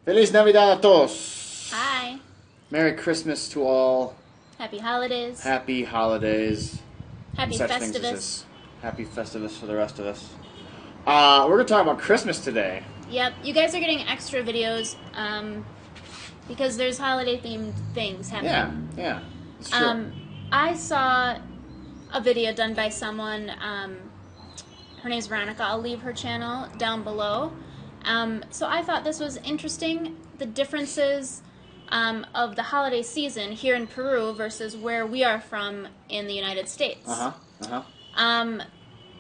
Feliz Navidad a todos. Hi. Merry Christmas to all. Happy holidays. Happy holidays. Happy Such things as Festivus. this. Happy Festivus for the rest of us. We're going to talk about Christmas today. Yep, you guys are getting extra videos because there's holiday-themed things happening. Yeah. It's true. I saw a video done by someone, her name's Veronica, I'll leave her channel down below. So I thought this was interesting, the differences of the holiday season here in Peru versus where we are from in the United States.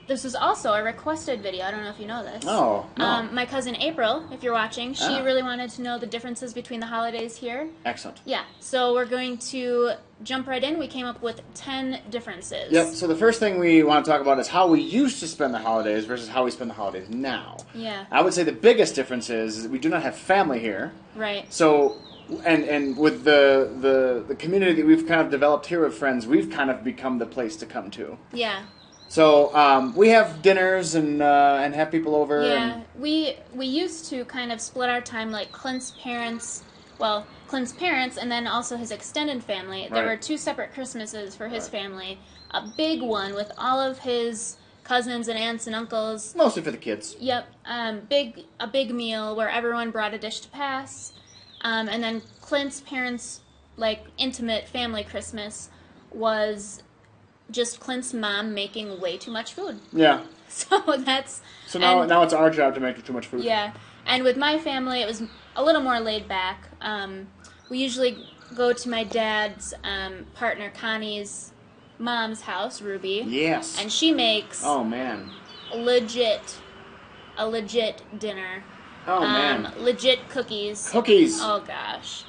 This was also a requested video. I don't know if you know this. Oh, no. My cousin April, if you're watching, she really wanted to know the differences between the holidays here. Excellent. Yeah, so we're going to jump right in. We came up with 10 differences. Yep, so the first thing we want to talk about is how we used to spend the holidays versus how we spend the holidays now. Yeah. I would say the biggest difference is that we do not have family here. Right. So, and with the community that we've kind of developed here with friends, we've kind of become the place to come to. Yeah. So we have dinners and have people over. Yeah, and we used to kind of split our time like Clint's parents, and then also his extended family. There were 2 separate Christmases for his family. A big one with all of his cousins and aunts and uncles. Mostly for the kids. Yep, a big meal where everyone brought a dish to pass. And then Clint's parents' like intimate family Christmas was just Clint's mom making way too much food. Yeah. So that's... So now it's our job to make too much food. Yeah. And with my family, it was a little more laid back. We usually go to my dad's partner Connie's mom's house, Ruby. Yes. And she makes... Oh, man. A legit dinner. Oh, man. Legit cookies. Cookies. Oh, gosh.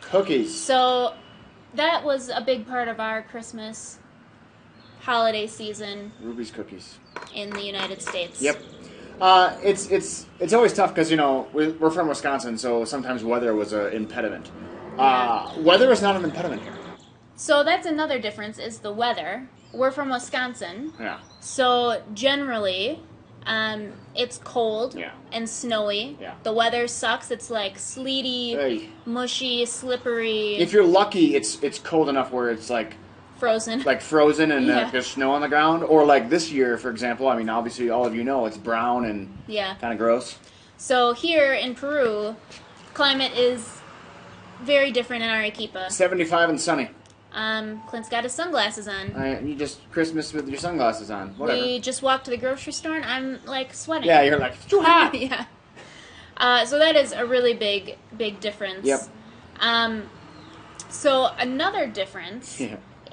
Cookies. So that was a big part of our Christmas holiday season. Ruby's cookies. In the United States. Yep. It's always tough because, you know, we're from Wisconsin, so sometimes weather was an impediment. Weather is not an impediment here. So that's another difference, is the weather. We're from Wisconsin. Yeah. So generally, it's cold Yeah. and snowy. Yeah. The weather sucks. It's like sleety, mushy, slippery. If you're lucky, it's cold enough where it's like frozen. Like frozen and Yeah. there's snow on the ground. Or like this year, for example, I mean, obviously all of you know it's brown and kind of gross. So here in Peru, climate is very different in Arequipa. 75 and sunny. Clint's got his sunglasses on. You just Christmas with your sunglasses on. Whatever. We just walked to the grocery store and I'm like sweating. Yeah, you're like, it's too hot. Yeah. So that is a really big difference. Yep. So another difference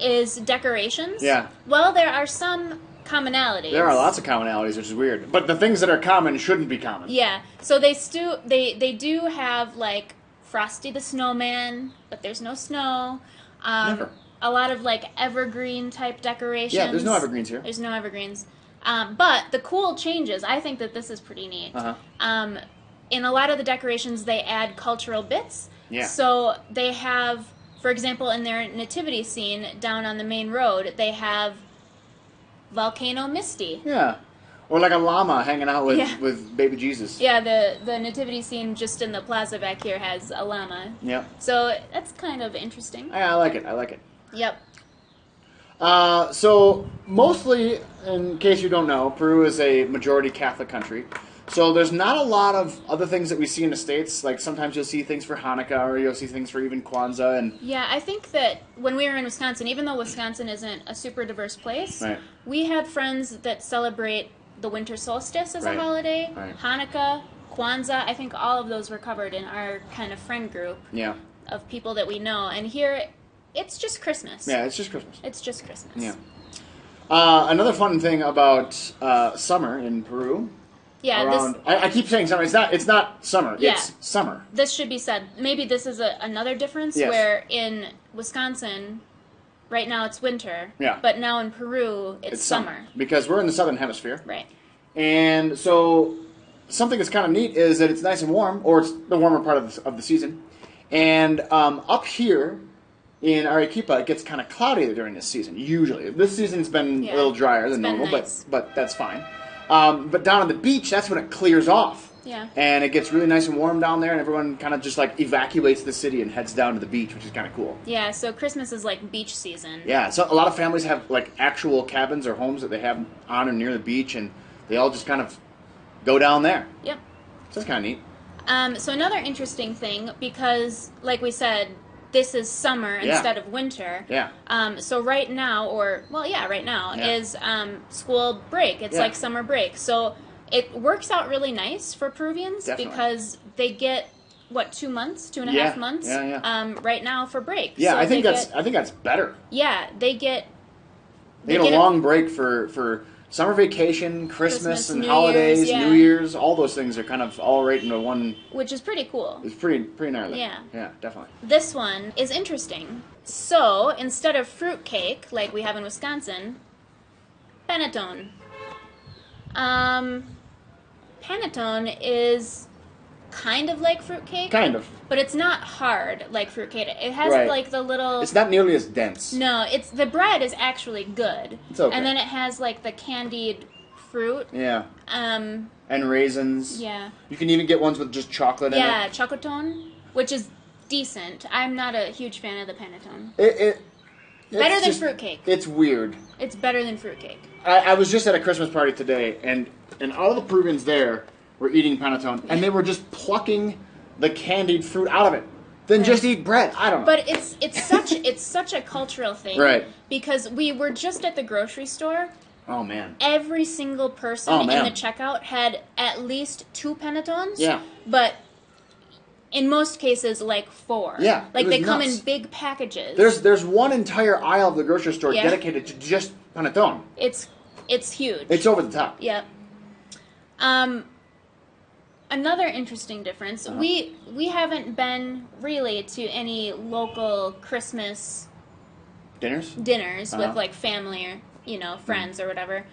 is decorations. Yeah. Well, there are some commonalities. There are lots of commonalities, which is weird. But the things that are common shouldn't be common. Yeah. So they do have like Frosty the Snowman, but there's no snow. Never. A lot of like evergreen type decorations. Yeah, there's no evergreens here. There's no evergreens. But the cool changes, I think that this is pretty neat. In a lot of the decorations, they add cultural bits. Yeah. So they have, for example, in their nativity scene down on the main road, they have Volcano Misty. Yeah. Or like a llama hanging out with baby Jesus. Yeah, the nativity scene just in the plaza back here has a llama. Yep. So that's kind of interesting. Yeah, I like it. Yep. So mostly, in case you don't know, Peru is a majority Catholic country. So there's not a lot of other things that we see in the States. Like sometimes you'll see things for Hanukkah or you'll see things for even Kwanzaa. And yeah, I think that when we were in Wisconsin, even though Wisconsin isn't a super diverse place, we had friends that celebrate the winter solstice as a holiday, Hanukkah, Kwanzaa. I think all of those were covered in our kind of friend group of people that we know. And here, it's just Christmas. Yeah, it's just Christmas. It's just Christmas. Yeah. Another fun thing about summer in Peru. Yeah, I keep saying summer. It's not summer. Yeah. It's summer. This should be said. Maybe this is another difference where in Wisconsin, right now it's winter. Yeah. But now in Peru, it's summer. Because we're in the southern hemisphere. Right. And so something that's kind of neat is that it's nice and warm, or it's the warmer part of the season. And up here in Arequipa, it gets kind of cloudy during this season, usually. This season's been a little drier than normal, but that's fine. But down on the beach, that's when it clears off. Yeah. And it gets really nice and warm down there, and everyone kind of just like evacuates the city and heads down to the beach, which is kind of cool. Yeah, so Christmas is like beach season. Yeah, so a lot of families have like actual cabins or homes that they have on or near the beach, and they all just kind of go down there. Yep. So that's kind of neat. So another interesting thing, because like we said, this is summer instead of winter. Yeah. So right now, right now is school break. It's like summer break. So it works out really nice for Peruvians because they get 2 months, 2.5 months right now for break. Yeah, so I think that's better. Yeah, they get a long break for summer vacation, Christmas and New holidays, Year's, New Year's, all those things are kind of all right into one. Which is pretty cool. It's pretty gnarly. Yeah. Yeah, definitely. This one is interesting. So, instead of fruit cake, like we have in Wisconsin, panettone. Panettone is kind of like fruitcake. Kind of. But it's not hard like fruitcake. It has like the little... It's not nearly as dense. No, the bread is actually good. It's okay. And then it has like the candied fruit. Yeah. And raisins. Yeah. You can even get ones with just chocolate in it. Yeah, chocotone, which is decent. I'm not a huge fan of the panettone. Better than fruitcake. It's weird. It's better than fruitcake. I was just at a Christmas party today, and all the Peruvians there were eating panettone, and they were just plucking the candied fruit out of it. Then just eat bread. I don't know. But it's such a cultural thing, right? Because we were just at the grocery store. Oh man! Every single person in the checkout had at least 2 panettones. Yeah. But in most cases, like 4. Yeah. Like they come in big packages. There's one entire aisle of the grocery store dedicated to just panettone. It's huge. It's over the top. Yep. Another interesting difference. We haven't been really to any local Christmas dinners with like family or friends or whatever.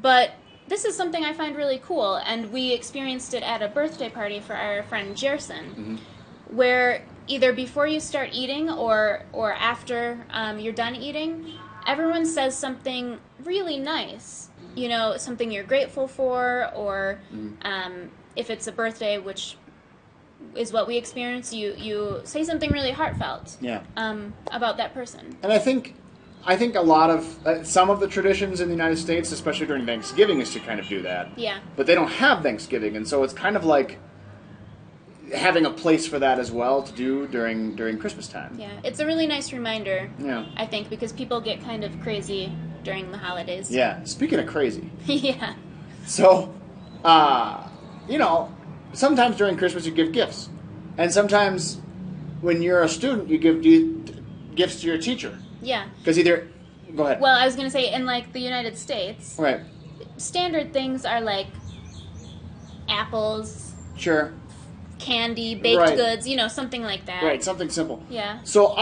But this is something I find really cool, and we experienced it at a birthday party for our friend Jerson, where either before you start eating or after you're done eating, everyone says something really nice. Something you're grateful for, or if it's a birthday, which is what we experience, you say something really heartfelt about that person. And I think a lot of some of the traditions in the United States, especially during Thanksgiving, is to kind of do that. Yeah. But they don't have Thanksgiving, and so it's kind of like having a place for that as well to do during Christmas time. Yeah, it's a really nice reminder. Yeah. I think because people get kind of crazy during the holidays. Yeah. Speaking of crazy. Yeah. So, sometimes during Christmas you give gifts, and sometimes when you're a student you give gifts to your teacher. Yeah. Because go ahead. Well, I was going to say, in like the United States, right, standard things are like apples, sure, candy, baked goods, something like that. Right, something simple. Yeah. So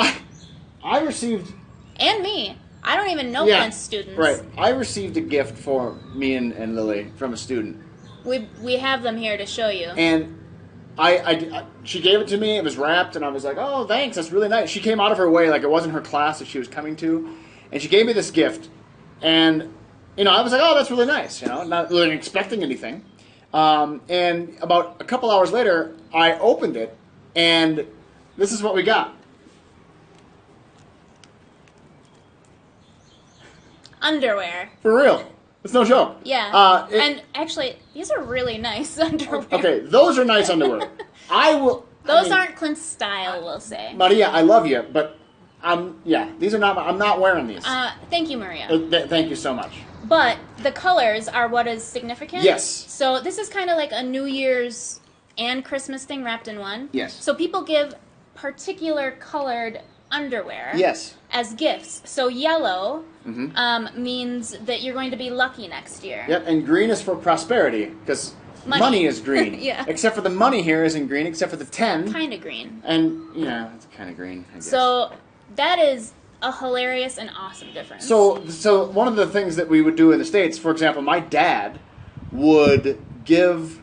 I received... And me. I don't even know Prince students. Right. I received a gift for me and Lily from a student. We have them here to show you. And she gave it to me. It was wrapped, and I was like, "Oh, thanks. That's really nice." She came out of her way, like it wasn't her class that she was coming to, and she gave me this gift. And I was like, "Oh, that's really nice." Not really expecting anything. And about a couple hours later, I opened it, and this is what we got. Underwear. For real. It's no joke. Yeah. And actually, these are really nice underwear. Okay, those are nice underwear. Those aren't Clint's style, we'll say. Maria, I love you, but these are not. I'm not wearing these. Thank you, Maria. Thank you so much. But the colors are what is significant. Yes. So this is kind of like a New Year's and Christmas thing wrapped in one. Yes. So people give particular colored underwear. Yes. As gifts. So yellow means that you're going to be lucky next year. Yep, and green is for prosperity, because money is green. Yeah. Except for the money here isn't green, except for the 10. Kind of green. And, it's kind of green, I guess. So that is a hilarious and awesome difference. So one of the things that we would do in the States, for example, my dad would give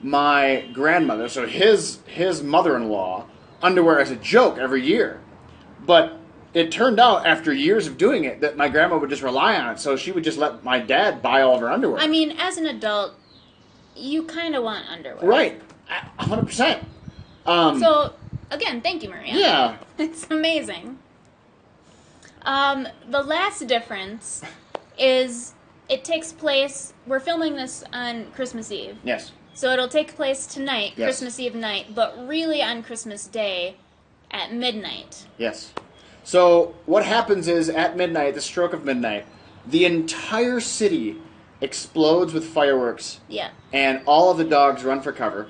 my grandmother, so his mother-in-law, underwear as a joke every year. But it turned out, after years of doing it, that my grandma would just rely on it, so she would just let my dad buy all of her underwear. I mean, as an adult, you kind of want underwear. Right. 100%. So, again, thank you, Maria. Yeah. It's amazing. The last difference is it takes place, we're filming this on Christmas Eve. Yes. So it'll take place tonight, Yes. Christmas Eve night, but really on Christmas Day at midnight. Yes. So what happens is at midnight, the stroke of midnight, the entire city explodes with fireworks. Yeah. And all of the dogs run for cover.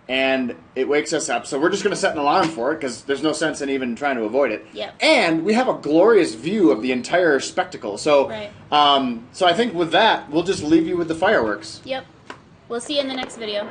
And it wakes us up. So we're just going to set an alarm for it because there's no sense in even trying to avoid it. Yep. And we have a glorious view of the entire spectacle. So, Right. So I think with that, we'll just leave you with the fireworks. Yep. We'll see you in the next video.